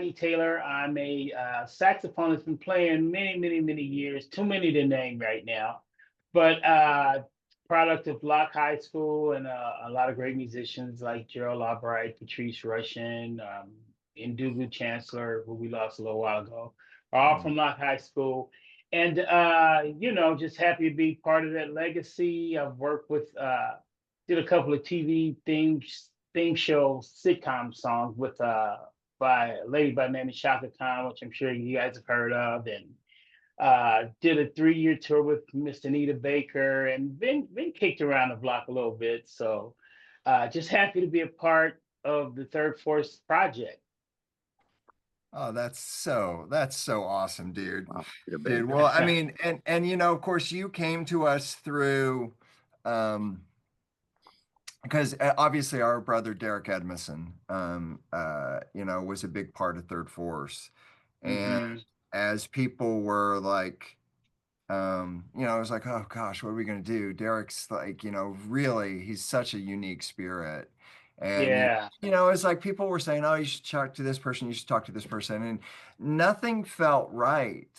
Rodney Taylor. I'm a saxophonist. Been playing many years. Too many to name right now, but product of Locke High School and a lot of great musicians like Gerald Albright, Patrice Rushen, Ndugu Chancellor, who we lost a little while ago, are all from Locke High School. And just happy to be part of that legacy. I've worked with, did a couple of TV theme show sitcom songs with by a lady by the name of Shaka Khan, which I'm sure you guys have heard of, and did a 3-year tour with Miss Anita Baker, and been kicked around the block a little bit. So just happy to be a part of the Third Force project. Oh, that's so awesome, dude. Wow, Dude, well, I mean, and of course you came to us through because obviously our brother Derrick Edmondson was a big part of Third Force. And as people were like I was like, oh gosh, what are we going to do? Derrick's like, really, he's such a unique spirit. And, Yeah. it's like people were saying, oh, you should talk to this person, you should talk to this person. And nothing felt right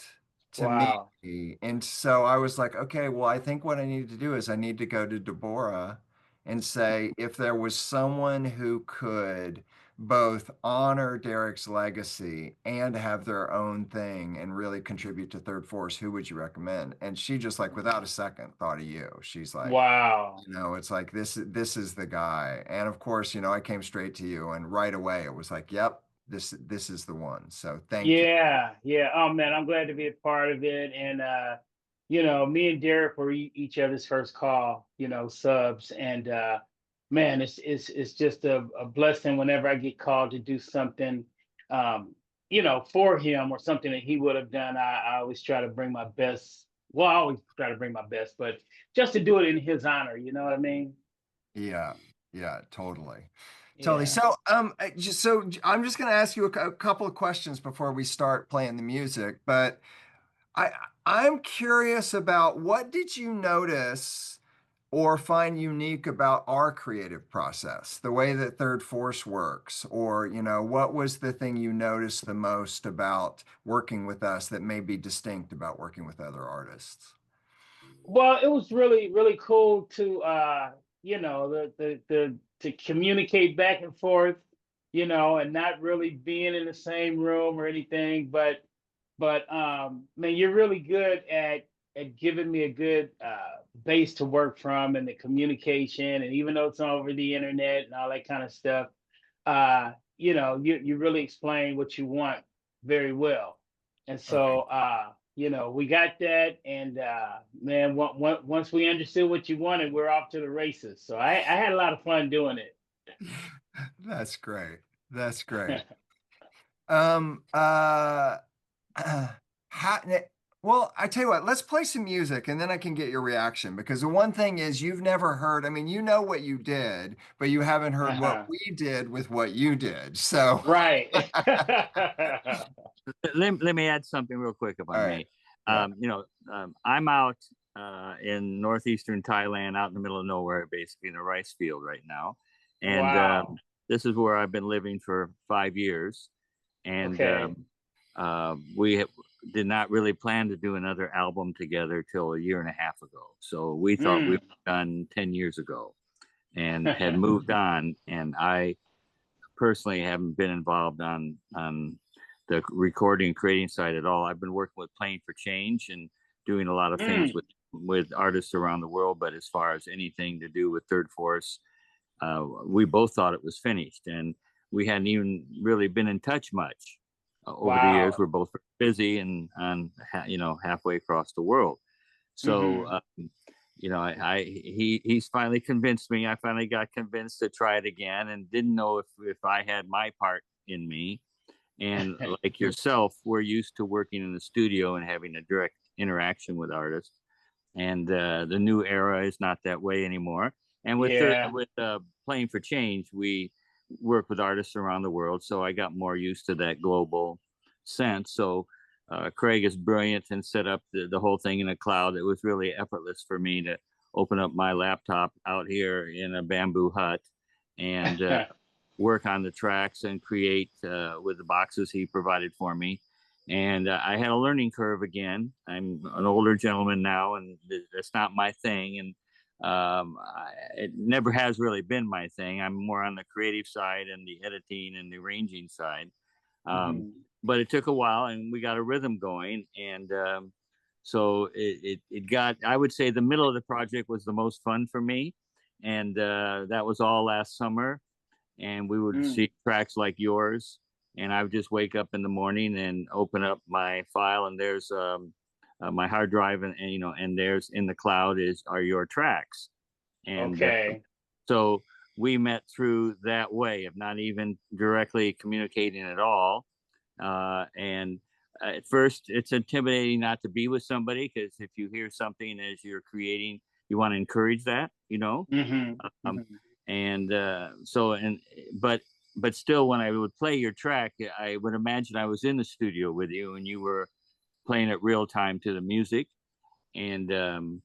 to me. And so I was like, okay, well, I think what I need to do is I need to go to Deborah and say, if there was someone who could both honor Derrick's legacy and have their own thing and really contribute to Third Force, who would you recommend? And she just like without a second thought of you. She's like, wow, it's like this is the guy. And of course, I came straight to you, and right away it was like, yep, this is the one. So thank you. Yeah. Oh man, I'm glad to be a part of it. And me and Derrick were each other's first call, subs, and man, it's just a blessing whenever I get called to do something, for him or something that he would have done. I always try to bring my best. Well, I always try to bring my best, but just to do it in his honor, you know what I mean? Yeah, totally. Yeah. So, I'm just going to ask you a couple of questions before we start playing the music, but I'm curious about what did you notice or find unique about our creative process, the way that Third Force works, or, what was the thing you noticed the most about working with us that may be distinct about working with other artists? Well, it was really cool to to communicate back and forth, and not really being in the same room or anything, but man, you're really good at giving me a good base to work from, and the communication, and even though it's over the internet and all that kind of stuff, you really explain what you want very well. And so we got that, and man, once we understood what you wanted, we're off to the races. So I had a lot of fun doing it. That's great. Well, I tell you what, let's play some music and then I can get your reaction, because the one thing is you've never heard, I mean, you know what you did, but you haven't heard what we did with what you did. So right. Let me add something real quick if I may. I'm out in northeastern Thailand, out in the middle of nowhere, basically in a rice field right now. And this is where I've been living for 5 years. And we did not really plan to do another album together till a year and a half ago. So we thought we were done 10 years ago and had moved on. And I personally haven't been involved on the recording and creating side at all. I've been working with Playing for Change and doing a lot of things with artists around the world. But as far as anything to do with Third Force, we both thought it was finished, and we hadn't even really been in touch much. Over the years, we're both busy and halfway across the world. So, he's finally convinced me. I finally got convinced to try it again, and didn't know if I had my part in me. And like yourself, we're used to working in the studio and having a direct interaction with artists. And the new era is not that way anymore. And with Playing for Change, we work with artists around the world, so I got more used to that global sense. So Craig is brilliant and set up the whole thing in a cloud. It was really effortless for me to open up my laptop out here in a bamboo hut and work on the tracks and create with the boxes he provided for me. And I had a learning curve again. I'm an older gentleman now, and that's not my thing. And it never has really been my thing. I'm more on the creative side and the editing and the arranging side. But it took a while, and we got a rhythm going. And so it got, I would say the middle of the project was the most fun for me. And that was all last summer. And we would see tracks like yours. And I would just wake up in the morning and open up my file, and there's my hard drive, and you know, and there's in the cloud are your tracks. And so we met through that way of not even directly communicating at all. And at first, it's intimidating not to be with somebody, because if you hear something as you're creating, you want to encourage that, you know. And so, and but still, when I would play your track, I would imagine I was in the studio with you, and you were playing it real time to the music. And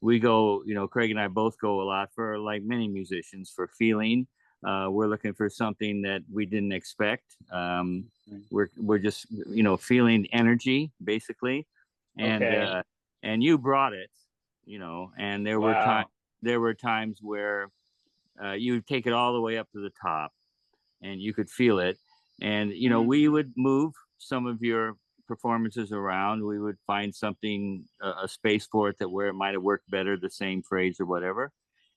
we go, you know, Craig and I both go a lot for, like many musicians, for feeling. We're looking for something that we didn't expect. We're just, you know, feeling energy basically. And and you brought it, you know. And there were times where you would take it all the way up to the top, and you could feel it. And, you know, we would move some of your performances around. We would find something, a space for it, that where it might have worked better, the same phrase or whatever.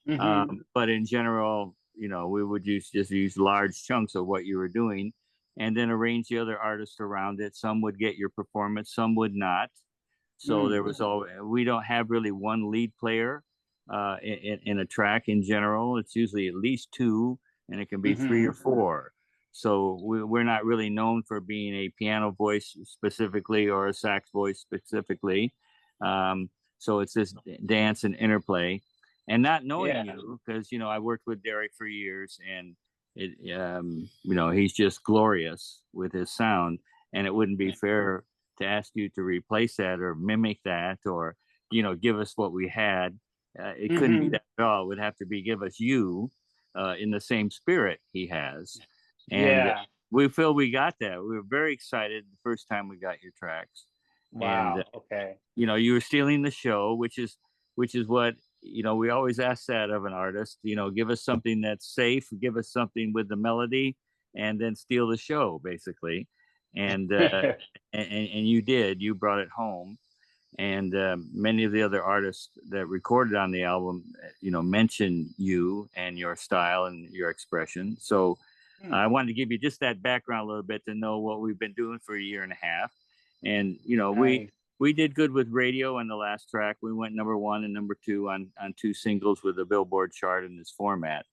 But in general, you know, we would just use large chunks of what you were doing, and then arrange the other artists around it. Some would get your performance, some would not. So there was we don't have really one lead player in a track in general. It's usually at least two, and it can be three or four. So we're not really known for being a piano voice specifically, or a sax voice specifically. So it's this dance and interplay. And not knowing you, because, you know, I worked with Derrick for years, and you know, he's just glorious with his sound. And it wouldn't be fair to ask you to replace that or mimic that, or, you know, give us what we had. It couldn't be that at all. It would have to be give us you in the same spirit he has. And we feel we got that. We were very excited the first time we got your tracks. And you know, you were stealing the show, which is what, you know, we always ask that of an artist. You know, give us something that's safe, give us something with the melody, and then steal the show, basically. And and you did. You brought it home. And many of the other artists that recorded on the album, you know, mention you and your style and your expression. So I wanted to give you just that background a little bit, to know what we've been doing for a year and a half. And, you know, we did good with radio on the last track. We went number 1 and number 2 on 2 singles with the Billboard chart in this format.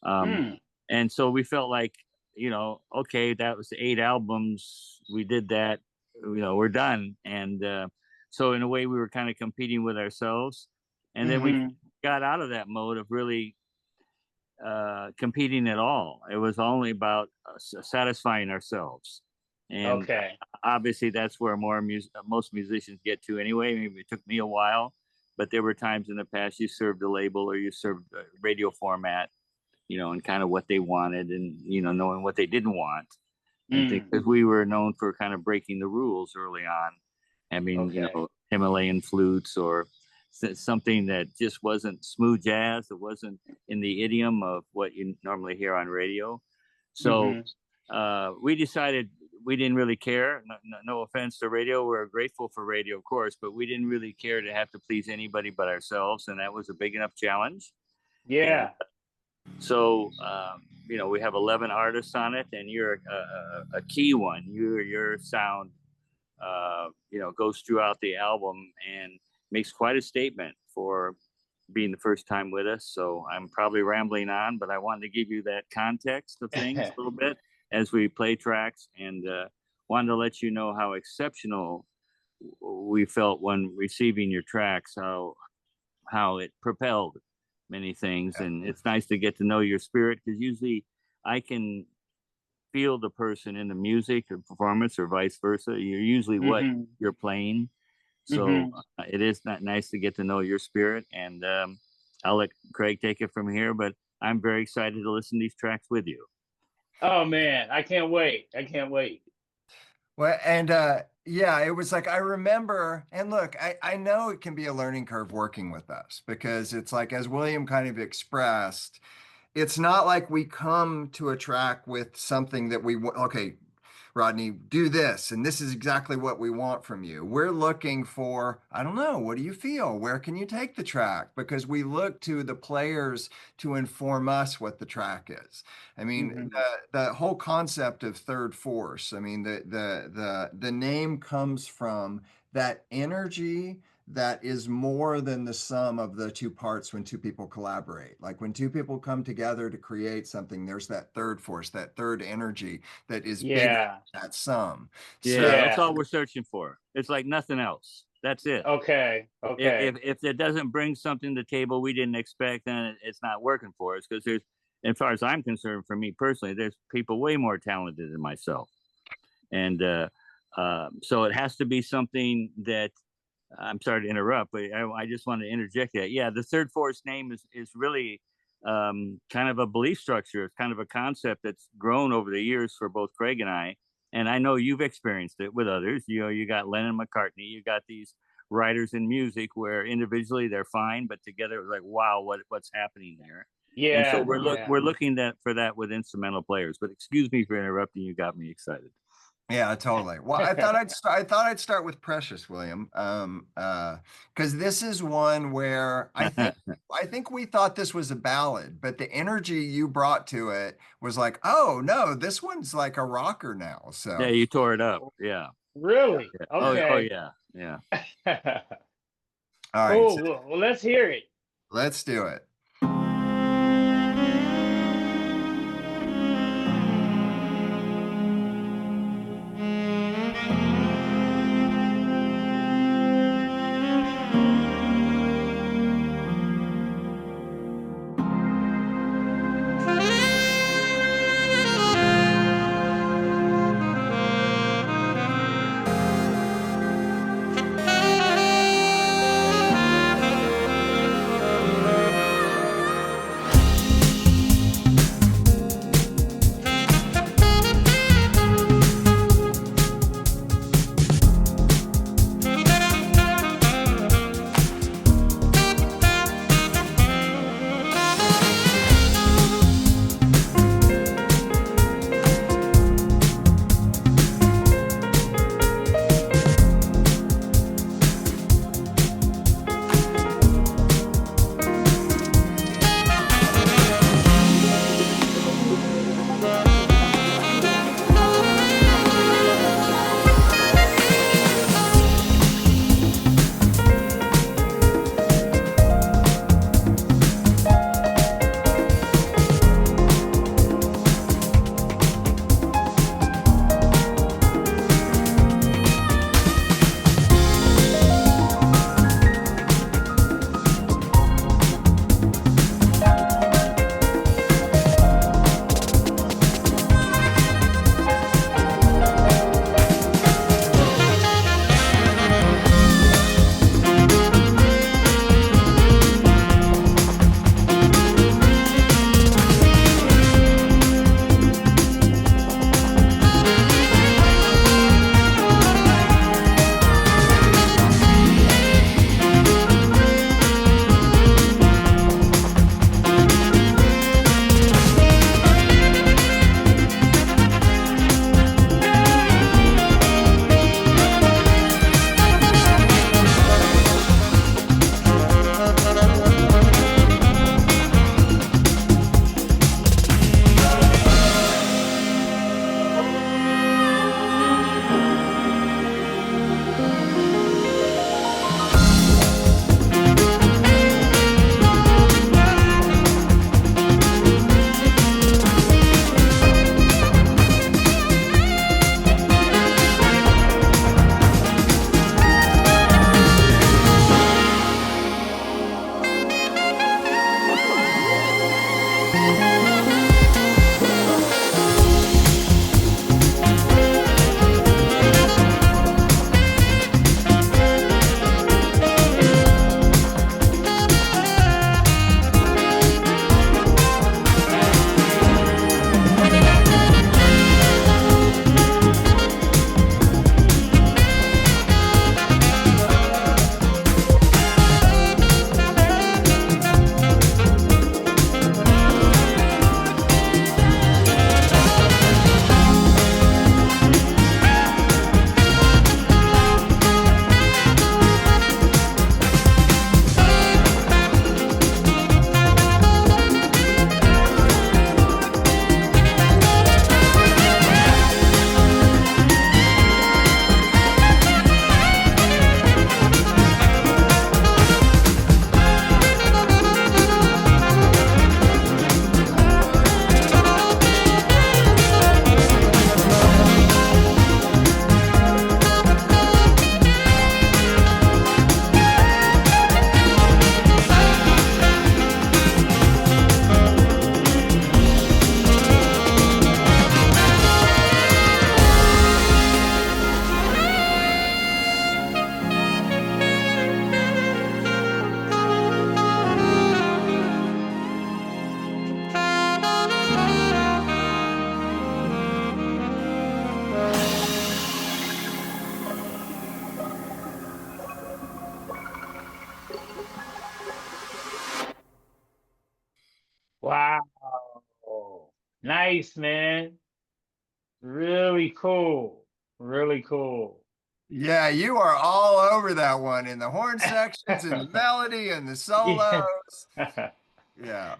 And so we felt like, you know, okay, that was 8 albums. We did that, you know, we're done. And so in a way, we were kind of competing with ourselves. And then we got out of that mode of really competing at all. It was only about satisfying ourselves. And obviously that's where most musicians get to anyway. Maybe it took me a while, but there were times in the past you served a label, or you served a radio format, you know, and kind of what they wanted, and, you know, knowing what they didn't want. And because we were known for kind of breaking the rules early on. I mean, you know, Himalayan flutes, or something that just wasn't smooth jazz. It wasn't in the idiom of what you normally hear on radio. So we decided we didn't really care. No offense to radio. We're grateful for radio, of course, but we didn't really care to have to please anybody but ourselves. And that was a big enough challenge. And so, you know, we have 11 artists on it, and you're a key one. Your sound, you know, goes throughout the album and makes quite a statement for being the first time with us. So I'm probably rambling on, but I wanted to give you that context of things a little bit as we play tracks, and wanted to let you know how exceptional we felt when receiving your tracks, how it propelled many things. And it's nice to get to know your spirit, because usually I can feel the person in the music or performance, or vice versa. You're usually what you're playing. So it is not nice to get to know your spirit. And I'll let Craig take it from here, but I'm very excited to listen to these tracks with you. Oh man, I can't wait. I can't wait. Well, and yeah, it was like I remember, and look, I know it can be a learning curve working with us because it's like, as William kind of expressed, it's not like we come to a track with something that okay, Rodney, do this, and this is exactly what we want from you. We're looking for, I don't know, what do you feel? Where can you take the track? Because we look to the players to inform us what the track is. I mean, Hmm. the whole concept of third force, I mean, the name comes from that energy that is more than the sum of the two parts when two people collaborate. Like when two people come together to create something, there's that third force, that third energy that is bigger Yeah. than that sum. Yeah, So that's Yeah. all we're searching for. It's like nothing else. That's it. Okay. Okay. If it doesn't bring something to the table we didn't expect, then it's not working for us. Because there's, as far as I'm concerned, for me personally, there's people way more talented than myself, and so it has to be something that. I'm sorry to interrupt, but I just want to interject that. Yeah, the third force name is really kind of a belief structure. It's kind of a concept that's grown over the years for both Craig and I. And I know you've experienced it with others. You know, you got Lennon McCartney, you got these writers in music where individually they're fine, but together it's like, wow, what's happening there? And so Yeah. Yeah. we're looking for that with instrumental players. But excuse me for interrupting. You got me excited. yeah, totally. Well, I thought I'd start with Precious, William. Because this is one where I think we thought this was a ballad, but the energy you brought to it was like, oh no, this one's like a rocker now. Yeah, So you tore it up. Yeah. Really? Yeah. Oh Okay. yeah. Yeah. all right, so Cool. Well, let's hear it. let's do it. Nice, man. Really cool. Really cool. Yeah, you are all over that one in the horn sections and the melody and the Yeah. solos. Yeah.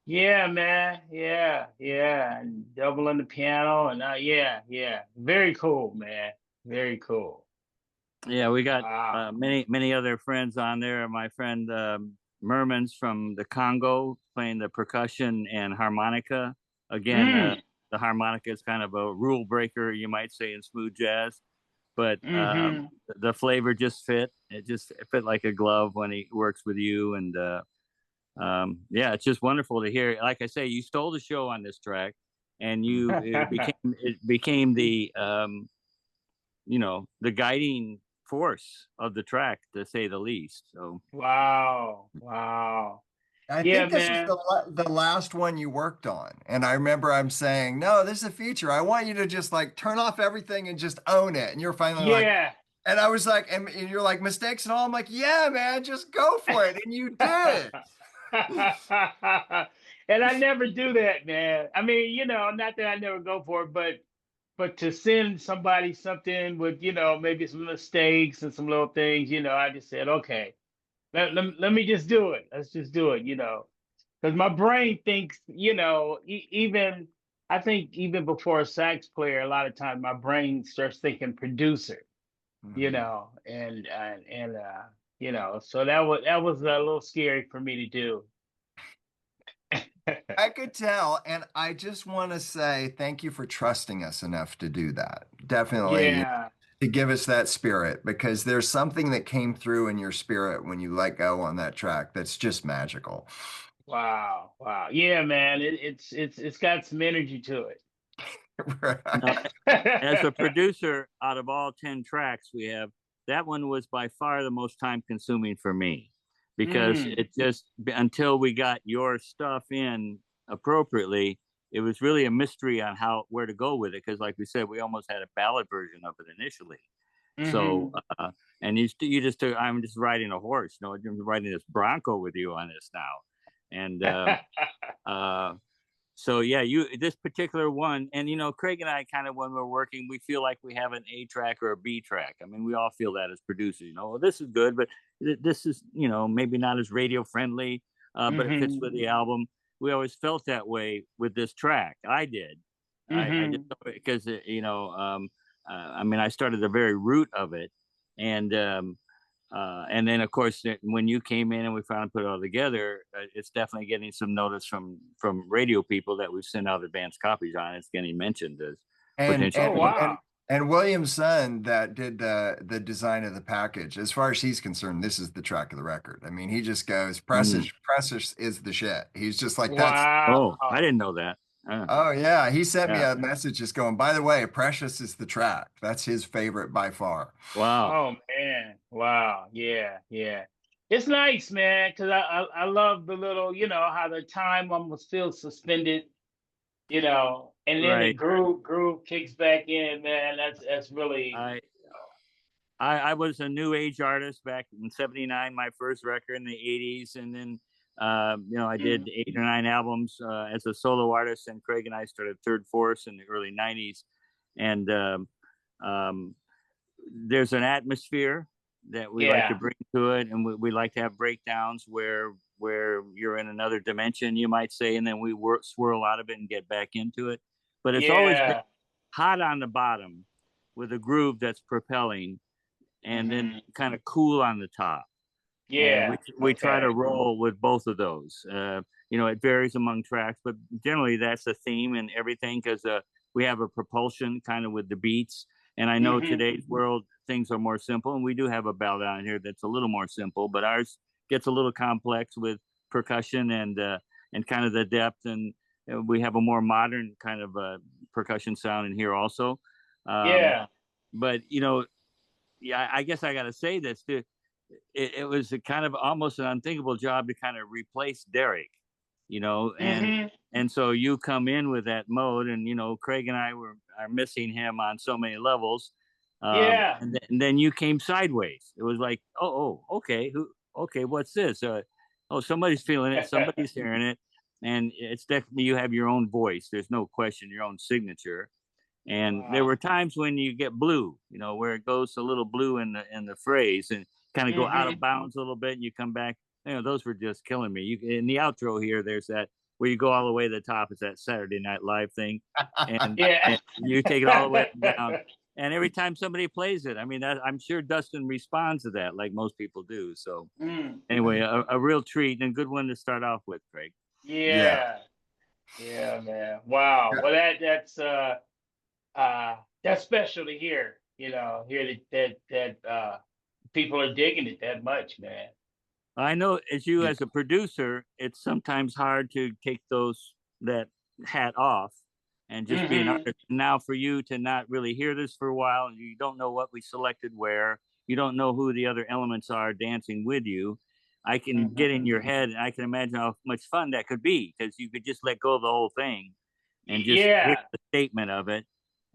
Yeah, man. Yeah, yeah. And doubling the piano and yeah, yeah. Very cool, man. Very cool. Yeah, we got Wow. many other friends on there. My friend Mermans from the Congo playing the percussion and harmonica. Again, Mm. the harmonica is kind of a rule breaker, you might say, in smooth jazz, but Mm-hmm. the flavor just fit. It just fit like a glove when he works with you, and yeah, it's just wonderful to hear. Like I say, you stole the show on this track, and it became the the guiding force of the track, to say the least. So Wow. Wow. I Yeah, think this was man. the last one you worked on. And I remember I'm saying, no, this is a feature. I want you to just like turn off everything and just own it. And you're finally like, Yeah. and I was like, and you're like, mistakes and all. I'm like, yeah, man, just go for it. And you did. And I never do that, man. I mean, not that I never go for it, but to send somebody something with, maybe some mistakes and some little things, I just said, okay, let me just do it. Let's just do it, because my brain thinks, even I think even before a sax player, a lot of times my brain starts thinking producer, Mhm. so that was a little scary for me to do. I could tell. And I just want to say thank you for trusting us enough to do that. Definitely Yeah. to give us that spirit because there's something that came through in your spirit when you let go on that track that's just magical. Wow. Wow. Yeah, man. It's got some energy to now, as a it. producer, out of all 10 tracks we have, that one was by far the most time consuming for me, because Mm. it just, until we got your stuff in appropriately, it was really a mystery on where to go with it, because like we said, we almost had a ballad version of it initially. So Hmm. and you just took, I'm just riding a horse, I'm riding this bronco with you on this now. And uh so yeah, this particular one, and Craig and I kind of, when we're working, we feel like we have an A track or a B track. I mean, we all feel that as producers. Well, this is good, but this is maybe not as radio friendly, but it fits Hmm. with the album. We always felt that way with this track. I did. I just, Hmm. because I mean, I started the very root of it, and and then, of course, when you came in and we finally put it all together, it's definitely getting some notice from radio people that we've sent out advanced copies on. It's getting mentioned as And potential. Oh, and and wow. and William's son that did the design of the package, as far as he's concerned, this is the track of the record. I mean, he just goes, Mm. Precious is the shit. He's just like, that's Oh, I Wow. didn't know that. oh yeah. He sent me Yeah. a message just going, by the way, Precious is the track. That's his favorite by far. Wow. Oh, man. Wow. Yeah. Yeah. It's nice, man, because I love the little, how the time almost feels suspended, and then the Right. groove kicks back in, man. That's really, I I was a new age artist back in '79, my first record in the '80s, and then I did 8 or 9 albums as a solo artist. And Craig and I started Third Force in the early '90s, and um, there's an atmosphere that we like to yeah. bring to it, and we like to have breakdowns where you're in another dimension, you might say, and then we swirl out of it and get back into it. But it's always been Yeah. hot on the bottom with a groove that's propelling, and then Hmm. kind of cool on the top. And we Yeah. we try to Okay. roll with both of those. It varies among tracks, but generally that's the theme and everything, because we have a propulsion kind of with the beats. And I know Hmm. today's world things are more simple, and we do have a ballad on here that's a little more simple, but ours gets a little complex with percussion and kind of the depth, and we have a more modern kind of percussion sound in here also. Um, Yeah. but yeah, I guess I got to say this too. It was a kind of almost an unthinkable job to kind of replace Derrick, you know, and Hmm. and so you come in with that mode, and Craig and I are missing him on so many levels, Yeah. and then you came sideways. It was like, okay, okay, what's this? Oh, somebody's feeling it, somebody's hearing it, and it's definitely, you have your own voice. There's no question, your own signature. And there Wow. were times when you get blue, where it goes a little blue in the phrase and kind of go out of bounds a little bit, and you come back. Those were just killing me. In the outro here, there's that where you go all the way to the top. It's that Saturday Night Live thing, and, Yeah. and you take it all the way down. And every time somebody plays it, I mean, I'm sure Dustin responds to that like most people do. So anyway, a real treat and a good one to start off with, Craig. Yeah. Yeah, man. Wow. Well, that's special to hear. Hear that people are digging it that much, man. I know as a producer, it's sometimes hard to take that hat off and just be an artist. Now for you to not really hear this for a while, you don't know what we selected where, you don't know who the other elements are dancing with you. I can get in your head, and I can imagine how much fun that could be, because you could just let go of the whole thing and just hear the statement of it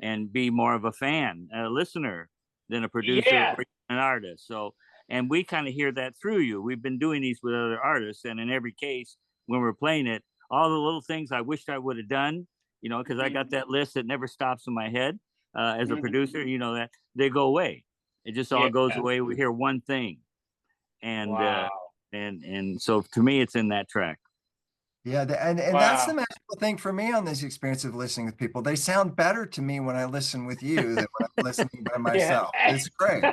and be more of a fan, a listener than a producer or an artist. So, and we kind of hear that through you. We've been doing these with other artists, and in every case, when we're playing it, all the little things I wished I would have done, because I got that list that never stops in my head as a producer, that they go away. It just all goes away. We hear one thing, and and so to me, it's in that track. Yeah, and that's the magical thing for me on this experience of listening with people. They sound better to me when I listen with you than when I'm listening by myself. It's great.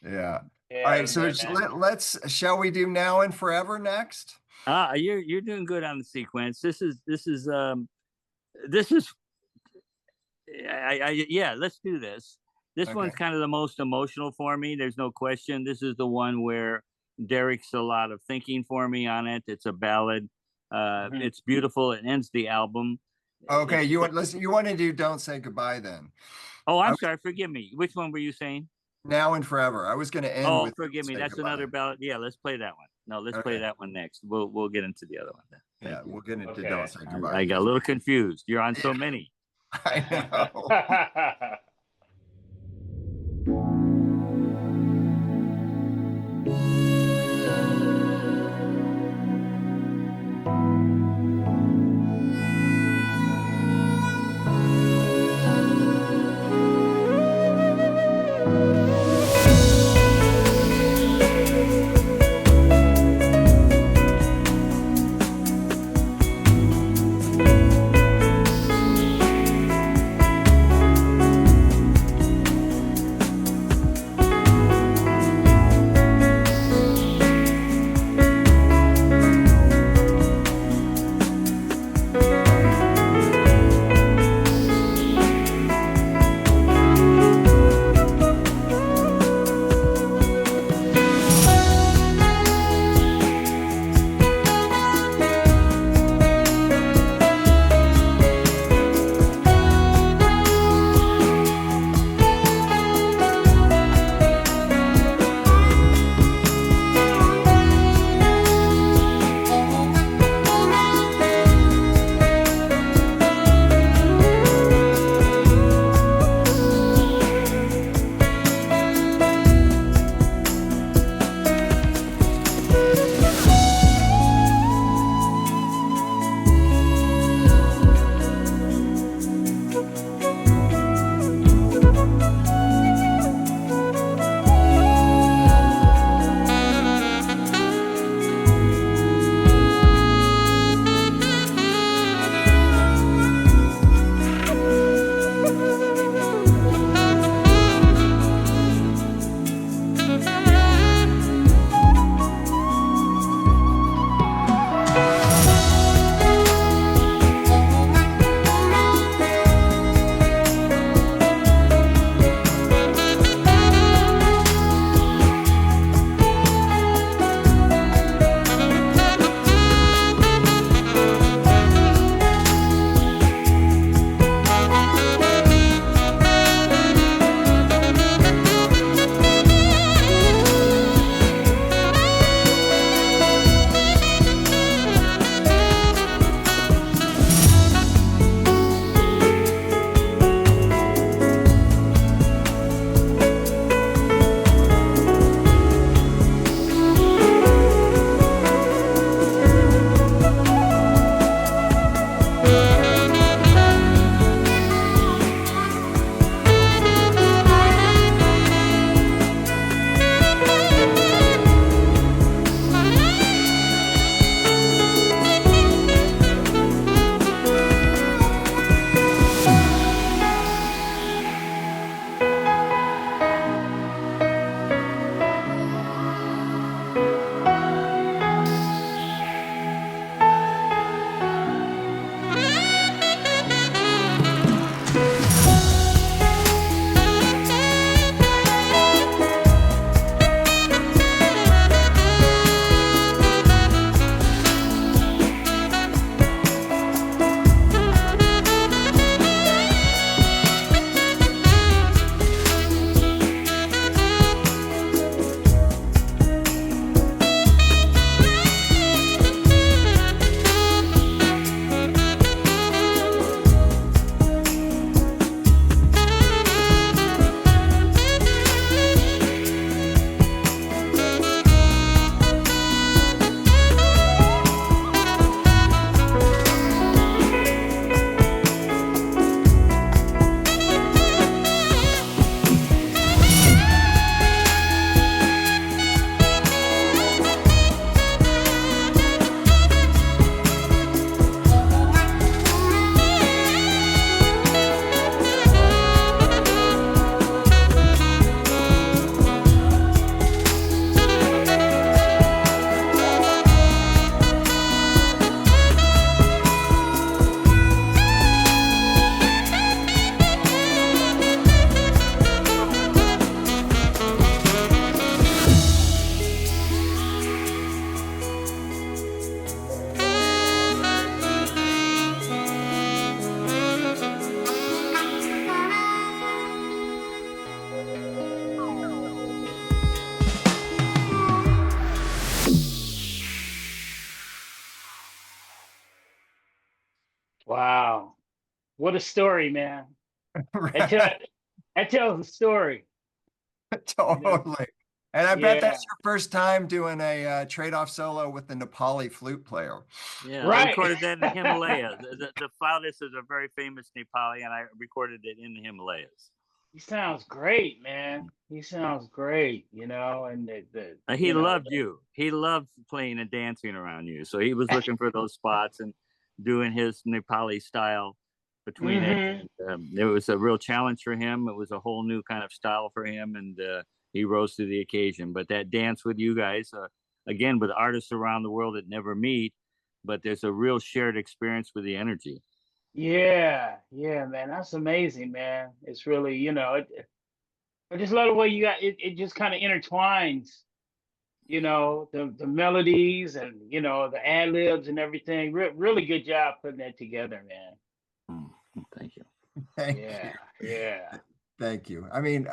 Yeah. All right. So shall we do Now and Forever next? You're doing good on the sequence. Let's do this. This one's kind of the most emotional for me. There's no question. This is the one where Derrick's a lot of thinking for me on it. It's a ballad. It's beautiful. It ends the album. Okay, you want to do Don't Say Goodbye then? Oh, I'm sorry. Forgive me. Which one were you saying? Now and Forever. I was going to end. Oh, forgive me. That's another ballad. Yeah, let's play that one. No, let's play that one next. We'll get into the other one then. Yeah, we'll get into Don't Say Goodbye. I got a little confused. You're on so many. I know. What a story, man. That, tell, Right. that tells a story. Totally. And I bet Yeah. that's your first time doing a trade-off solo with the Nepali flute player. Yeah, I Right. recorded that in the Himalayas. The flautist is a very famous Nepali, and I recorded it in the Himalayas. He sounds great, man. He sounds great, and He loved you. He loved playing and dancing around you. So he was looking for those spots and doing his Nepali style between it. And, it was a real challenge for him. It was a whole new kind of style for him, and he rose to the occasion. But that dance with you guys, again, with artists around the world that never meet, but there's a real shared experience with the energy. Yeah, man. That's amazing, man. It's really, I just love the way you got it. It just kind of intertwines, the melodies and the ad libs and everything. Really good job putting that together, man. Thank you. Thank you. Yeah. Thank you. I mean,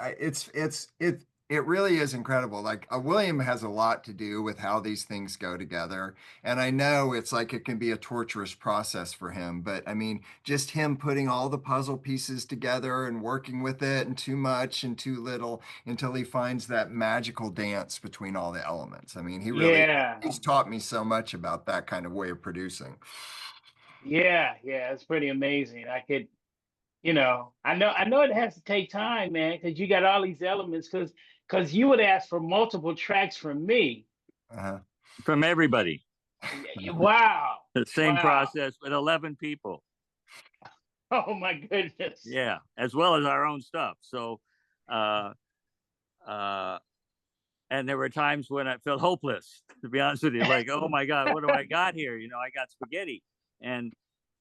it really is incredible. Like William has a lot to do with how these things go together. And I know it's like it can be a torturous process for him, but I mean, just him putting all the puzzle pieces together and working with it and too much and too little until he finds that magical dance between all the elements. I mean, he's taught me so much about that kind of way of producing. Yeah, it's pretty amazing. I know it has to take time, man, because you got all these elements. Because you would ask for multiple tracks from me. From everybody. Wow. The same process with 11 people. Oh my goodness. Yeah, as well as our own stuff. So, and there were times when I felt hopeless, to be honest with you. Like, oh my God, what do I got here? I got spaghetti, and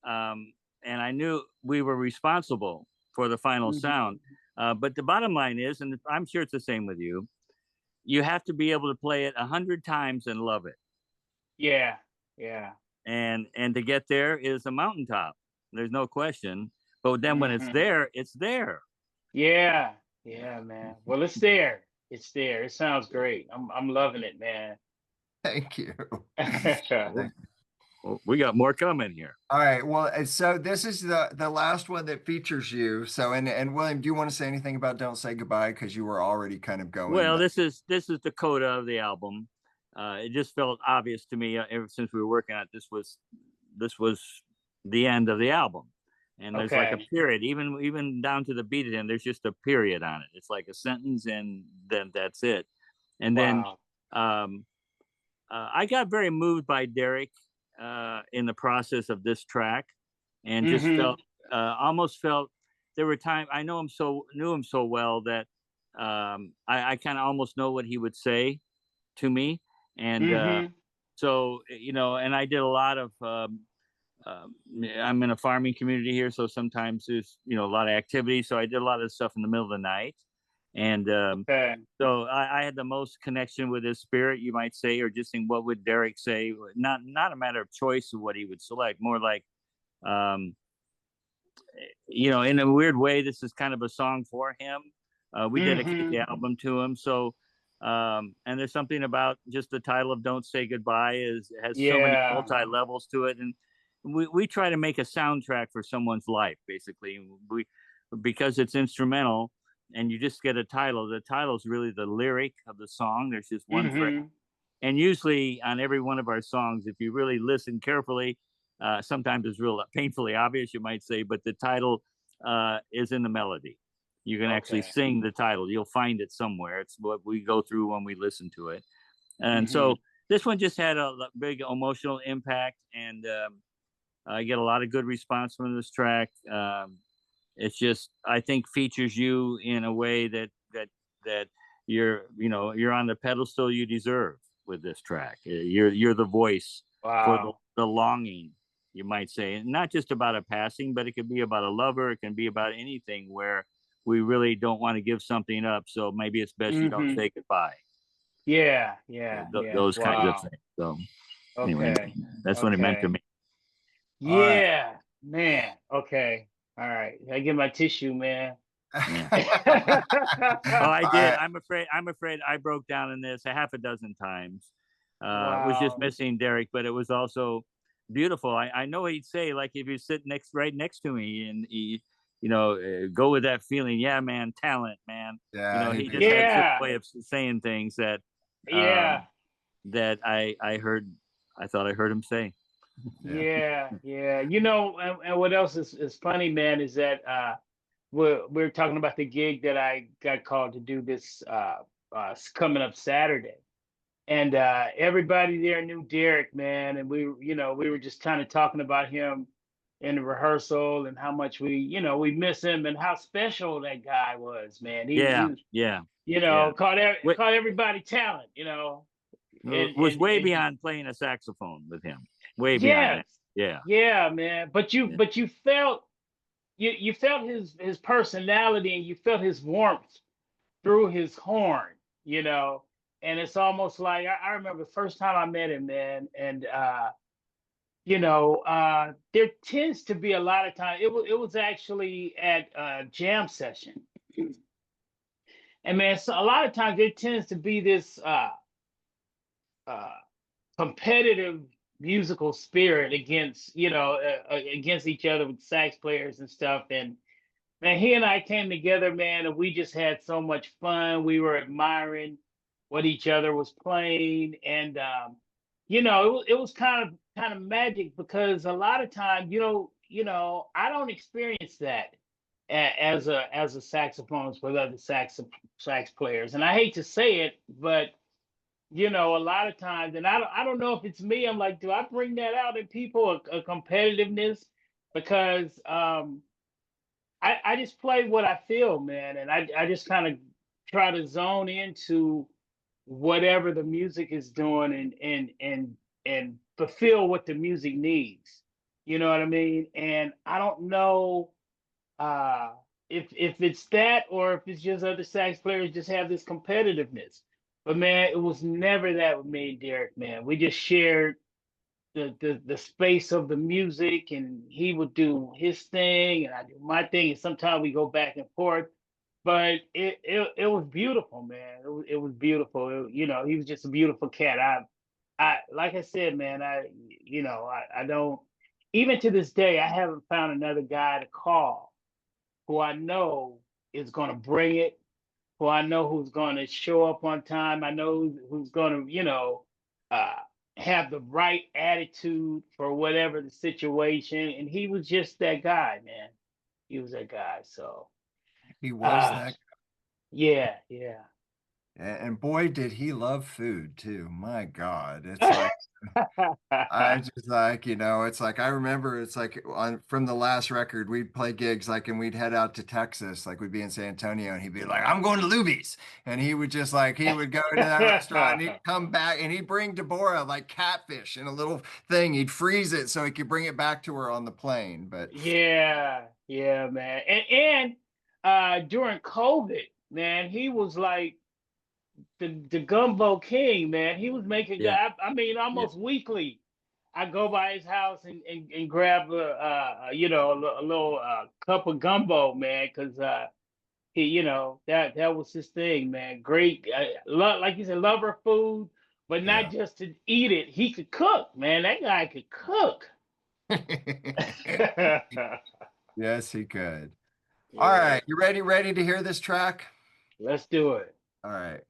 I knew we were responsible for the final sound. But the bottom line is, and I'm sure it's the same with you, you have to be able to play it 100 times and love it. Yeah. And to get there is a mountaintop. There's no question. But then when it's there, it's there. Yeah, man. Well, it's there. It's there. It sounds great. I'm loving it, man. Thank you. Well, we got more coming here. All right. Well, so this is the last one that features you. So, and William, do you want to say anything about "Don't Say Goodbye"? Because you were already kind of going. Well, this is the coda of the album. It just felt obvious to me ever since we were working on it. This was the end of the album, and there's like a period, even down to the beat at end. There's just a period on it. It's like a sentence, and then that's it. And then I got very moved by Derrick in the process of this track, and just almost felt there were times I knew him so well that I kind of almost know what he would say to me, and so and I did a lot of I'm in a farming community here, so sometimes there's a lot of activity, so I did a lot of stuff in the middle of the night, and so I had the most connection with his spirit, you might say, or just think, what would Derrick say? Not a matter of choice of what he would select, more like in a weird way, this is kind of a song for him. We dedicate the album to him, so and there's something about just the title of "Don't Say Goodbye" has so many multi-levels to it, and we try to make a soundtrack for someone's life, basically. Because it's instrumental and you just get a title. The title is really the lyric of the song. There's just one phrase, and usually on every one of our songs, if you really listen carefully, sometimes it's real painfully obvious, you might say, but the title is in the melody. You can actually sing the title. You'll find it somewhere. It's what we go through when we listen to it. And so this one just had a big emotional impact, and I get a lot of good response from this track. It's just, I think, features you in a way that you're on the pedestal you deserve with this track. You're the voice for the longing, you might say, and not just about a passing, but it could be about a lover. It can be about anything where we really don't want to give something up. So maybe it's best you don't say goodbye. Yeah. Those kinds of things. So anyway, that's what it meant to me. Yeah, man. Okay. All right. I get my tissue, man. Yeah. I did. I'm afraid I broke down in this a half a dozen times. It was just missing Derrick, but it was also beautiful. I know he'd say, like, if you sit right next to me, and he, go with that feeling. Yeah, man, talent, man. Yeah, He he'd be just had like, a certain Yeah, way of saying things that yeah, that I heard. I thought I heard him say. yeah. yeah. And what else is funny, man, is that we're talking about the gig that I got called to do this coming up Saturday. And everybody there knew Derrick, man, and we were just kind of talking about him in the rehearsal and how much we miss him and how special that guy was, man. He Yeah, was, yeah, yeah. called everybody talent, Was way and beyond playing a saxophone with him. Way beyond yes, that. Yeah. yeah, man. But Yeah. you felt you felt his personality, and you felt his warmth through his horn, you know. And it's almost like I remember the first time I met him, man, and there tends to be a lot of time. It was actually at a jam session, and man, so a lot of times there tends to be this uh, competitive musical spirit against each other with sax players and stuff. And man, he and I came together, man, and we just had so much fun. We were admiring what each other was playing, and it was kind of magic, because a lot of times, I don't experience that as a saxophonist with other sax players. And I hate to say it, but a lot of times, and I don't know if it's me. I'm like, do I bring that out in people, a competitiveness? Because I just play what I feel, man, and I just kind of try to zone into whatever the music is doing, and fulfill what the music needs. You know what I mean? And I don't know if it's that, or if it's just other sax players just have this competitiveness. But man, it was never that with me and Derrick, man. We just shared the space of the music, and he would do his thing and I do my thing, and sometimes we go back and forth. But it was beautiful, man. It was beautiful. He was just a beautiful cat. I like I said, man, I don't, even to this day, I haven't found another guy to call who I know is going to bring it, who I know who's going to show up on time. I know who's going to, uh, have the right attitude for whatever the situation. And he was just that guy, man. He was that guy. So, He was uh, that. yeah, yeah. And boy, did he love food too. My God. It's like, I just like, it's like, I remember it's like from the last record, we'd play gigs like, and we'd head out to Texas, like we'd be in San Antonio, and he'd be like, I'm going to Luby's. And he would just like, he would go to that restaurant, and he'd come back, and he'd bring Deborah like catfish in a little thing. He'd freeze it so he could bring it back to her on the plane. But Yeah, yeah, man. And during COVID, man, he was like the gumbo king, man. He was making, Yeah. I mean, Yeah. almost weekly. I go by his house and grab a little cup of gumbo, man, because he, that was his thing, man. Great, like you said, lover of food, but not yeah. just to eat it. He could cook, man. That guy could cook. Yes, he could. All Yeah, right. You ready to hear this track? let's do it. All right.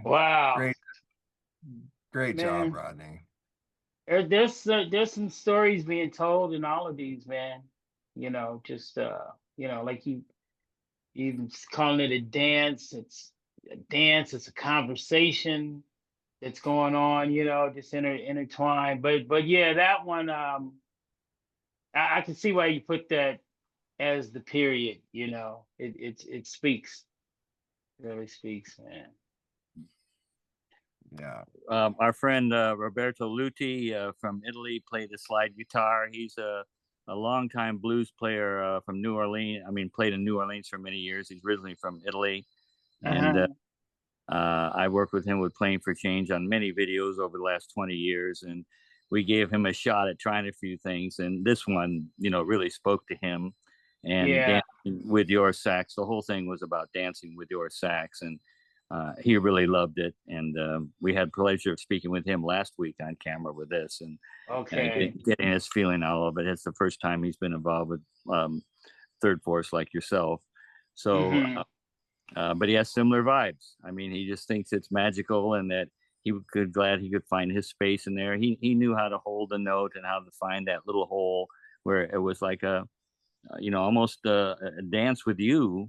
Wow, Great job, man. Rodney. There's some stories being told in all of these, man. Just like you even calling it a dance. It's a dance. It's a conversation that's going on. Just intertwined. But yeah, that one. I can see why you put that as the period. It speaks. Really speaks, man. Yeah. Our friend Roberto Luti from Italy played the slide guitar. He's a longtime blues player from New Orleans. I mean, played in New Orleans for many years. He's originally from Italy, and Uh-huh. I worked with him with Playing for Change on many videos over the last 20 years, and we gave him a shot at trying a few things. And this one, really spoke to him. And Yeah. dancing with your sax, the whole thing was about dancing with your sax, and he really loved it. And we had pleasure of speaking with him last week on camera with this, and Okay. getting his feeling all of it. It's the first time he's been involved with third force like yourself. So Mm-hmm. but he has similar vibes. I mean, he just thinks it's magical, and that glad he could find his space in there. He knew how to hold a note and how to find that little hole where it was like almost a dance with you,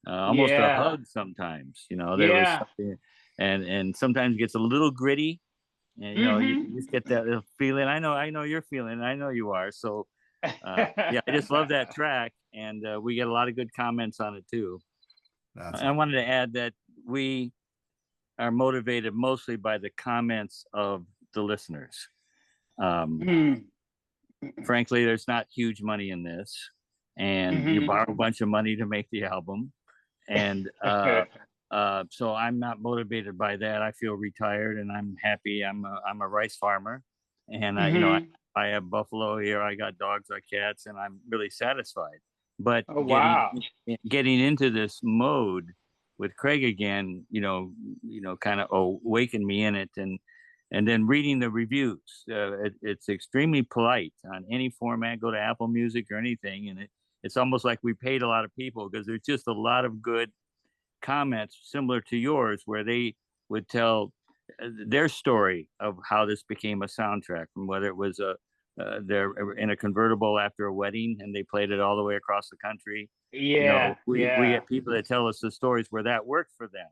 almost a Yeah. hug sometimes. There was Yeah. something, and sometimes it gets a little gritty, and you Mm-hmm. just get that little feeling. I know you're feeling. I know you are. So yeah, I just love that track, and we get a lot of good comments on it too. That's I wanted to add that we are motivated mostly by the comments of the listeners. Mm. Frankly, there's not huge money in this, and you Mm-hmm. borrow a bunch of money to make the album, and so I'm not motivated by that. I feel retired, and I'm happy. I'm a rice farmer, and Mm-hmm. I have buffalo here. I got dogs, I cats, and I'm really satisfied. But Oh, wow. getting into this mode with Craig again, kind of awakened me in it, and then reading the reviews. It's extremely polite on any format. Go to Apple Music or anything, and it's almost like we paid a lot of people, because there's just a lot of good comments similar to yours, where they would tell their story of how this became a soundtrack, from whether it was they're in a convertible after a wedding and they played it all the way across the country. Yeah. We Yeah. get people that tell us the stories where that worked for them.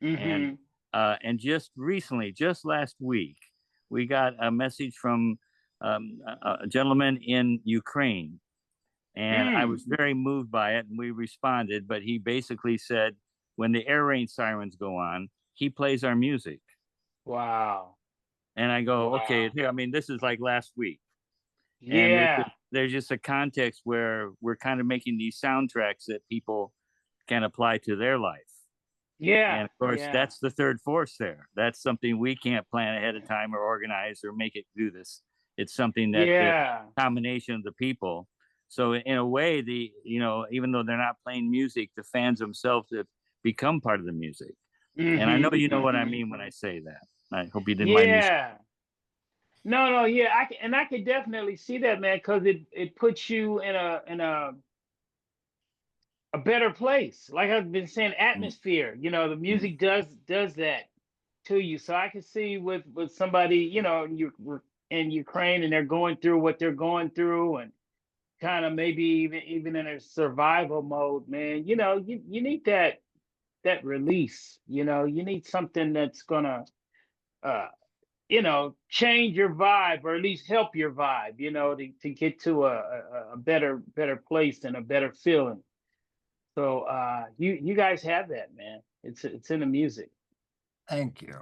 Mm-hmm. And just recently, just last week, we got a message from a gentleman in Ukraine, and I Mm. was very moved by it, and we responded. But he basically said, when the air raid sirens go on, he plays our music. Wow. And I go, okay, Wow. I mean, this is like last week. And Yeah. there's just a context where we're kind of making these soundtracks that people can apply to their life. Yeah. And of course, Yeah. that's the third force there. That's something we can't plan ahead of time or organize or make it do this. It's something that the Yeah. combination of the people. So in a way, even though they're not playing music, the fans themselves have become part of the music. And I know Mm-hmm. you know what I Mm-hmm. mean when I say that. I hope you didn't mind me. Yeah. No, yeah, I can definitely see that, man, because it puts you in a better place. Like I've been saying, atmosphere. The music does that to you. So I can see with somebody, you in Ukraine, and they're going through what they're going through, and kind of maybe even in a survival mode, man. You need that release. You need something that's gonna uh change your vibe, or at least help your vibe, to get to a better place and a better feeling. So you guys have that, man. It's in the music. Thank you.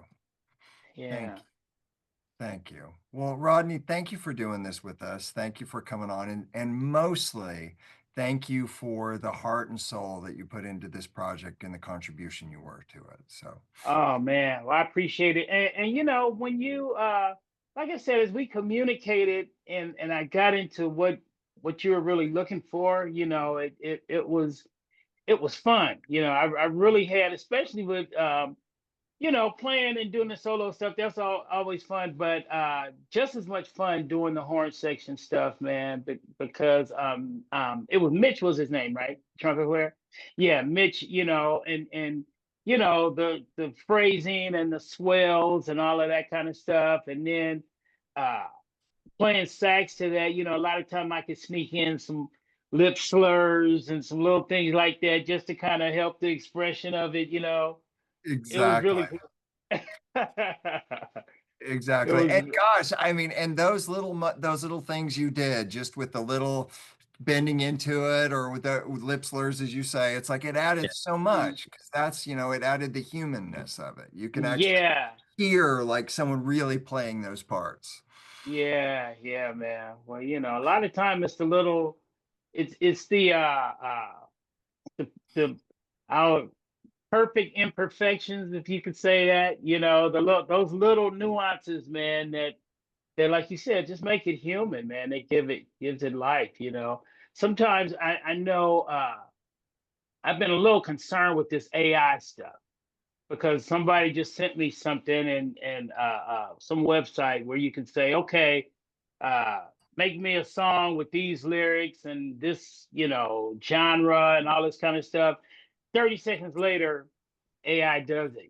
Yeah. Thank you. Thank you. Well, Rodney, thank you for doing this with us. Thank you for coming on, and mostly thank you for the heart and soul that you put into this project and the contribution you were to it. So Oh man, well, I appreciate it. And when you like I said, as we communicated, and I got into what you were really looking for, it was fun. I really had, especially with playing and doing the solo stuff. That's always fun, but just as much fun doing the horn section stuff, man. Because it was Mitch was his name, right? Trumpet player. Yeah, Mitch. And the phrasing and the swells and all of that kind of stuff. And then uh playing sax to that, a lot of time I could sneak in some lip slurs and some little things like that just to kind of help the expression of it. It was Exactly. really cool. It Exactly. was, And gosh, I mean, and those little things you did just with the little bending into it or with the with lip slurs, as you say, it's like it Yeah. added so much because that's, it added the humanness of it. You can actually yeah, hear like someone really playing those parts. yeah, man. Well, a lot of time it's the little, it's the our perfect imperfections, if you could say that. Those little nuances, man. That, like you said, just make it human, man. They gives it life. Sometimes I know I've been a little concerned with this AI stuff because somebody just sent me something and some website where you can say, okay, uh, make me a song with these lyrics and this, genre and all this kind of stuff. 30 seconds later, AI does it.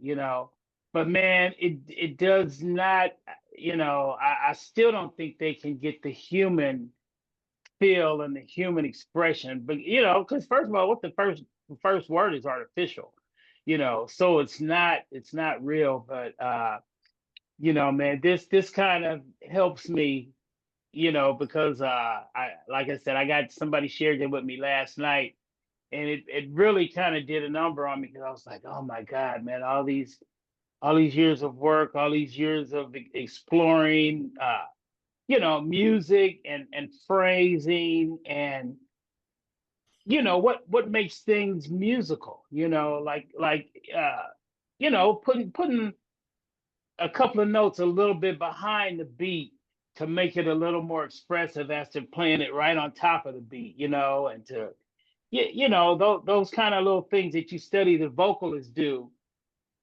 But man, it does not, I still don't think they can get the human feel and the human expression. But because first of all, what the first word is artificial, so it's not real. But man, this kind of helps me, because I like I said, I got somebody shared it with me last night, and it really kind of did a number on me because I was like, oh my God, man, all these years of work, all these years of exploring music and phrasing and what makes things musical, putting a couple of notes a little bit behind the beat to make it a little more expressive as to playing it right on top of the beat, and to those kind of little things that you study the vocalists do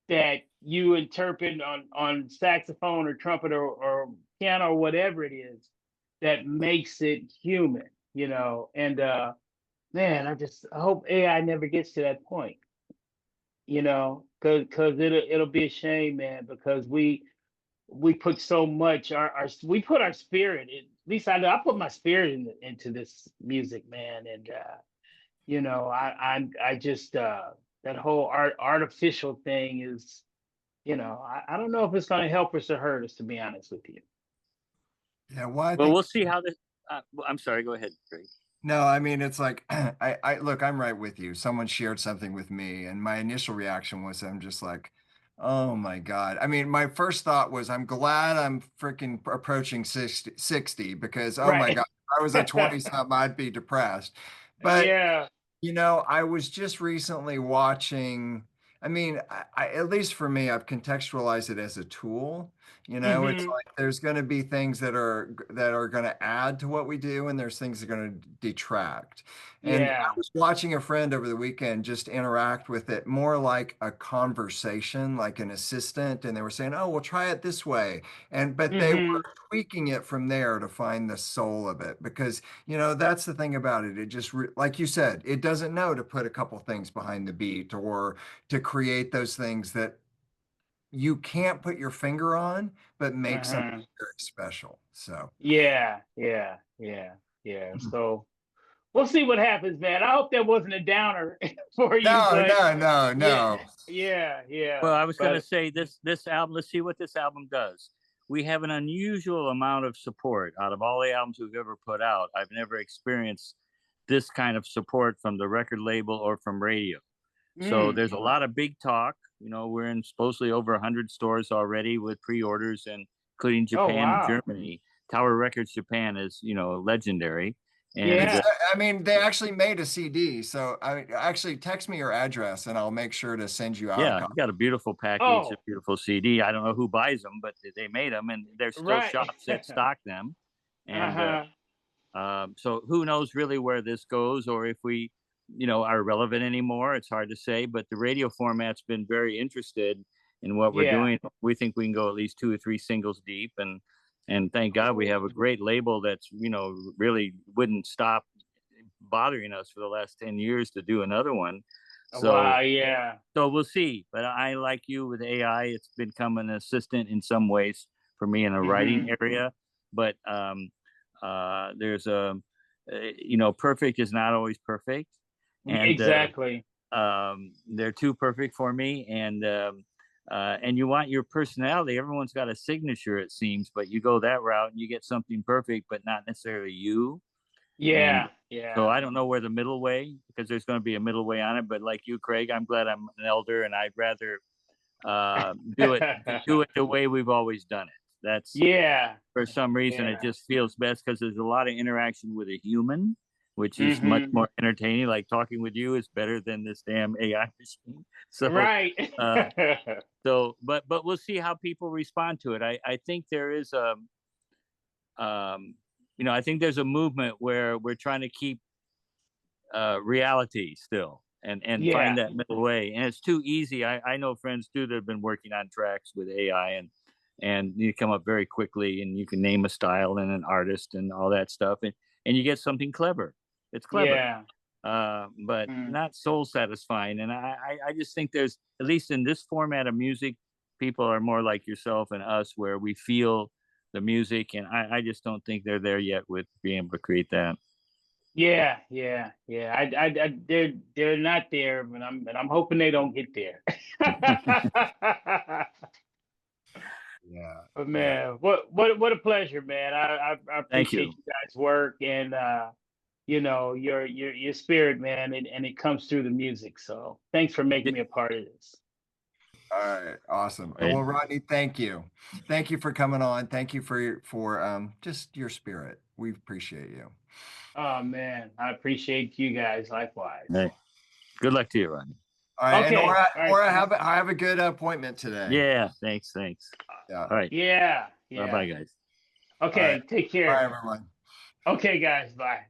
that you interpret on saxophone or trumpet or piano or whatever it is that makes it human. And man, I hope AI never gets to that point, because it'll be a shame, man, because we put so much we put our spirit in, at least I know I put my spirit into this music, man. And I just that whole artificial thing is, I don't know if it's going to help us or hurt us, to be honest with you. Yeah, well, I Well, think we'll see how this. I'm sorry. Go ahead, Greg. no, I mean it's like I look, I'm right with you. Someone shared something with me, and my initial reaction was I'm just like, oh my God. I mean, my first thought was I'm glad I'm freaking approaching 60 because oh my Right. God, if I was a 20 something, I'd be depressed. But Yeah. I was just recently watching. I mean, at least for me, I've contextualized it as a tool. It's Hmm. like there's going to be things that are going to add to what we do, and there's things that are going to detract. And I Yeah. was watching a friend over the weekend just interact with it more like a conversation, like an assistant, and they were saying, "Oh, we'll try it this way," but they were Hmm. tweaking it from there to find the soul of it because that's the thing about it. It just, like you said, it doesn't know to put a couple things behind the beat or to create those things that you can't put your finger on, but make something Uh-huh. very special. So, Yeah. So we'll see what happens, man. I hope that wasn't a downer for you, no, but no, no, yeah, no. Well, yeah. I was going to But say this album. Let's see what this album does. We have an unusual amount of support out of all the albums we've ever put out. I've never experienced this kind of support from the record label or from radio. So mm, there's a lot of big talk. We're in supposedly over 100 stores already with pre-orders, and including oh Japan and wow, Germany. Tower Records Japan is legendary, and yeah. I mean, they actually made a CD. So I actually text me your address and I'll make sure to send you out a yeah, copy. you got a beautiful package, a Oh, beautiful CD. I don't know who buys them, but they made them, and there's still right. shops that stock them. And Uh-huh. so who knows really where this goes, or if we, are relevant anymore. It's hard to say, but the radio format's been very interested in what we're Yeah. doing. We think we can go at least 2 or 3 singles deep, and thank God we have a Cool. great label that's really wouldn't stop bothering us for the last 10 years to do another one. So wow, yeah. so we'll see. But I, like you with AI, it's become an assistant in some ways for me in a writing Hmm. area. But there's you know, perfect is not always perfect, and Exactly. they're too perfect for me. And you want your personality. Everyone's got a signature, it seems, but you go that route and you get something perfect, but not necessarily you. And Yeah, so yeah. I don't know where the middle way, because there's going to be a middle way on it. But like you, Craig, I'm glad I'm an elder, and I'd rather do it the way we've always done it. That's, Yeah, for some reason, it yeah. just feels best because there's a lot of interaction with a human, which is much Hmm. more entertaining. Like talking with you is better than this damn AI machine. So, Right. uh, but we'll see how people respond to it. I think there is you know, I think there's a movement where we're trying to keep reality still, and find Yeah. that middle way. And it's too easy. I know friends too that have been working on tracks with AI, and you come up very quickly, and you can name a style and an artist and all that stuff, and you get something clever. It's clever, Yeah. but Mm. not soul satisfying. And I just think there's, at least in this format of music, people are more like yourself and us, where we feel the music, and I just don't think they're there yet with being able to create that. Yeah, yeah, yeah. They're not there, but I'm hoping they don't get there. Yeah. But Yeah. man, what a pleasure, man. I Thank appreciate you. you guys' work and you know, your spirit, man, and it comes through the music. So thanks for making me a part of this. All right. Awesome. Right. Well, Rodney, thank you. Thank you for coming on. Thank you for just your spirit. We appreciate you. Oh man, I appreciate you guys likewise. Right. Good luck to you, Rodney. All right. And Okay, all right. I have a good appointment today. Yeah, thanks. Yeah. All right. Yeah, Bye yeah. bye, guys. All right. Okay, take Bye, care. everyone. Okay, guys, bye.